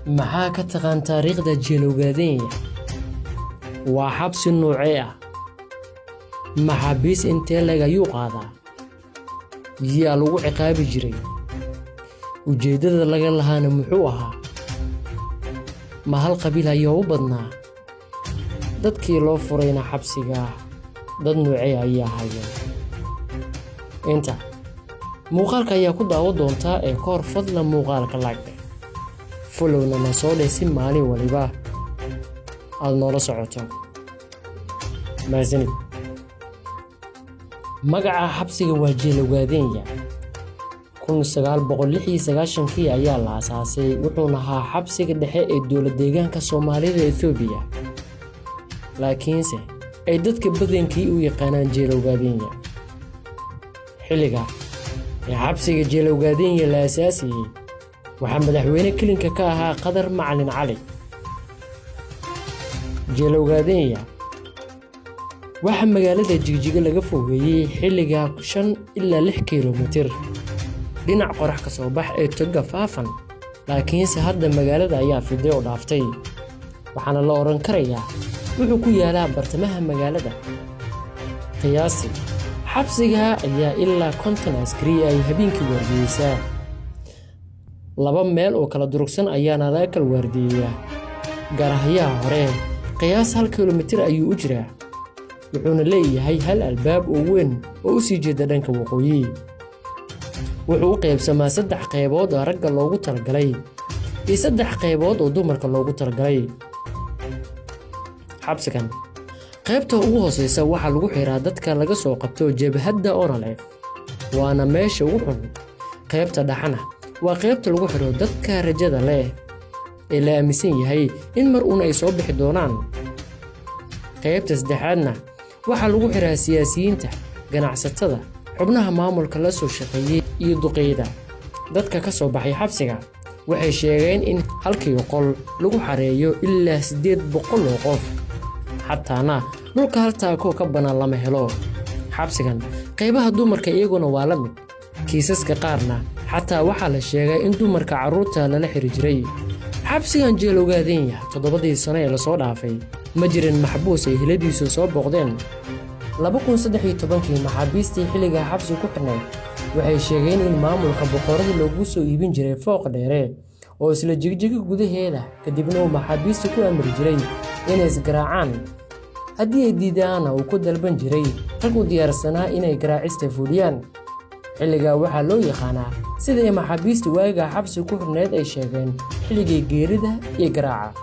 maxaa ka taqaan taariikhda jeelowgaadenya waa xabsi noocee ah maxaabiis intee leg ayuu qaadaa yaa lagu ciqaabi jiray ujeeddada laga lahaana muxuu ahaa ma hal qabiil ayaa u badnaa dadkii loo furayna xabsiga dad noocee ayaa hayeen inta muuqaalka ayaa ku daawo doontaa ee ka hor fadlan muuqaalka like followna na soo dheh si maalin waliba aad noola socoto maasanid magaca xabsiga waa jeelowgaadenya 1996 ayaa la aasaasay wuxuuna ahaa xabsiga dhexe ee dowlad deegaanka Soomaalida Itoobiya laakiinse ay dadka badankii u yaqaanaan jeelowgaadenya xilliga ee xabsiga jeelowgaadenya la aasaasay waxaa madaxweyne kilinka ka ahaa Qadar Macalin Cali jeelowgaadenya waxa magaalada Jigjiga laga fogeeyay xilliga 5 ilaa 6 kiiloomitir dhinac qorax ka soo bax ee toga faafan laakiinse hadda magaalada ayaa fiday oo dhaaftay waxaana la oran karayaa wuxuu ku yaalaa bartamaha magaalada qiyaasi xabsiga ayaa ilaa 50 askari ay habeenkii waardiyaysaa laba meel oo kala durugsan ayaana la kala waardiyaa garahayaha hore qiyaas 1 kiiloomitir ayuu u jiraa wuxuuna leeyahay hal albaab oo weyn oo u sii jeeda dhanka waqooyi wuxuu u qaybsamaa 3 qaybood oo ragga loogu talagalay iyo 3 qaybood oo dumarka loogu talagalay xabsigan qaybta ugu hooseysa waxa lagu xiraa dadka laga soo qabto jabhadda Onalef waana meesha ugu xun qaybta dhaxana waa qaybta lagu xiro dadka rajada leh ee la aaminsan yahay in mar uun ay soo bixi doonaan qaybta saddexaadna waxa lagu xiraa siyaasiyiinta ganacsatada xubnaha maamulka la soo shaqeeyay iyo duqeyda dadka ka soo baxay xabsiga waxay sheegeen in halkii qol lagu xareeyo ilaa 800 oo qof xataana dhulka haltaako ka banaan lama helo xabsigan qaybaha dumarka iyaguna waa la mid kiisaska qaarna xataa waxa la sheegay in dumarka carruurta lala xiri jiray xabsigan jeelowgaadenya 7 sano ee la soo dhaafay ma jirin maxbuus ay heladiisu soo booqdeen 2013 maxaabiistii xilliga xabsi ku xirnay waxay sheegeen in maamulka boqorada loogu soo iibin jiray fooq dheere oo isla Jigjiga gudaheeda kadibna uu maxaabiista ku amri jiray inay isgaraacaan haddii ay diidaan uu ku dalban jiray rag u diyaarsanaa inay garaacista fuliyaan xilliga waxaa loo yaqaanaa sida ay maxaabiista waaga xabsi ku xirneed ay sheegeen xilligii geerida iyo garaaca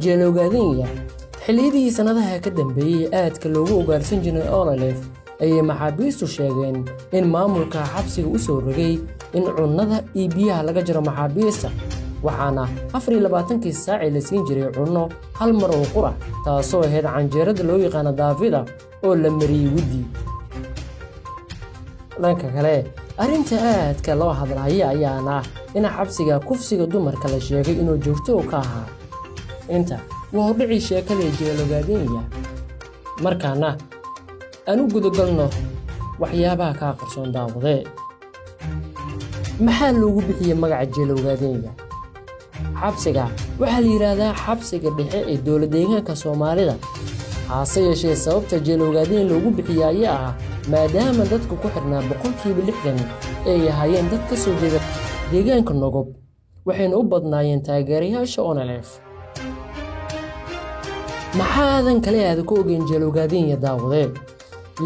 jeelowgaadenya xilliyadii sanadaha ka dambeeyay aadka loogu ugaarsan jiray Onalef ayay maxaabiistu sheegeen in maamulka xabsiga u soo rogay in cunnada iyo biyaha laga jiro maxaabiista waxaana 24 saac la siin jiray cunno hal mar oo qura taasoo ahayd canjeerada loo yaqaan daafida oo la mariyay wadi dhanka kale arinta aadka loo hadlaayay ayaana in xabsiga kufsiga dumarka la sheegay inuu joogto ka ahaa inta waa dhici sheekada jeelowgaadenya markaana aanu gudagalno waxyaabaha ka qarsoon daawade maxaa loogu bixiyay magaca jeelowgaadenya xabsiga waxa la yiraahdaa xabsiga dhexe ee dowlad deegaanka Soomaalida hase yeeshee sababta jeelowgaadenya loogu bixiyay ayaa ah maadaama dadku ku xirnaa 60% ay yahaayeen dad ka soo jeeda deegaanka Nogob waxayna u badnaayeen taageerayaasha Onalef maxaadan kale aad ku ogeyn jeelowgaadenya daawade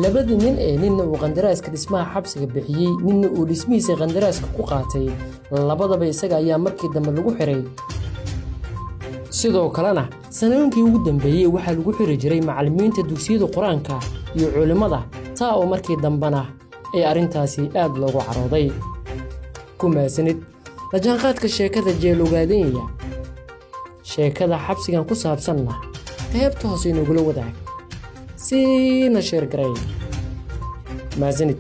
labada nin ee ninna uu qandaraaska dhismaha xabsiga bixiyay ninna uu dhismihiisa qandaraaska ku qaatay labadaba isaga ayaa markii dambe lagu xiray sidoo kalena sanooyinkii ugu dambeeyay waxa lagu xiri jiray macallimiinta dugsiyada quraanka iyo culimada taa oo markii dambana ay arintaasi aad loogu carooday kumaasanid la jaanqaadka sheekada jeelowgaadenya sheekada xabsigan ku saabsanna qaybta hoose inuu gula wadaag سينا شير قريب ما زنت